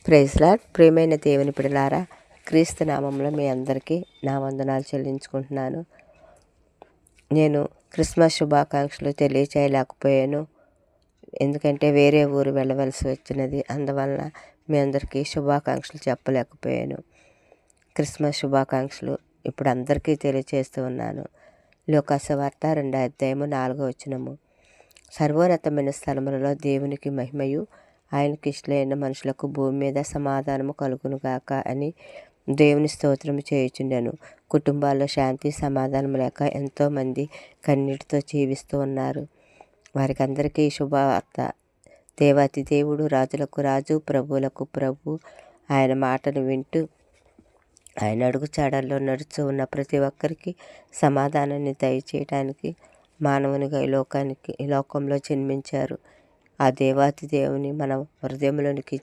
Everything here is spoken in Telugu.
Praise lord. ప్రియమైన దేవుని బిడ్డలారా, క్రీస్తు నామంలో మీ అందరికీ నా వందనాలు చెల్లించుకుంటున్నాను. నేను క్రిస్మస్ శుభాకాంక్షలు తెలియచేయలేకపోయాను, ఎందుకంటే వేరే ఊరు వెళ్ళవలసి వచ్చినది. అందువలన మీ అందరికీ శుభాకాంక్షలు చెప్పలేకపోయాను. క్రిస్మస్ శుభాకాంక్షలు ఇప్పుడు అందరికీ తెలియచేస్తూ ఉన్నాను. లూకాసు వార్త 2:4 సర్వోన్నతమైన స్థలములలో దేవునికి మహిమయు, ఆయనకి ఇష్టలైన మనుషులకు భూమి మీద సమాధానము కలుగునుగాక అని దేవుని స్తోత్రము చేయుచుండెను. కుటుంబాల్లో శాంతి సమాధానం లేక ఎంతోమంది కన్నీటితో జీవిస్తూ ఉన్నారు. వారికి అందరికీ శుభవార్త. దేవాతి దేవుడు, రాజులకు రాజు, ప్రభువులకు ప్రభు, ఆయన మాటను వింటూ ఆయన అడుగు చాడల్లో నడుచు ఉన్న ప్రతి ఒక్కరికి సమాధానాన్ని దయచేయడానికి మానవునిగా ఈ లోకంలో జన్మించారు. ఆ దేవాతి దేవుని మన హృదయంలోనికి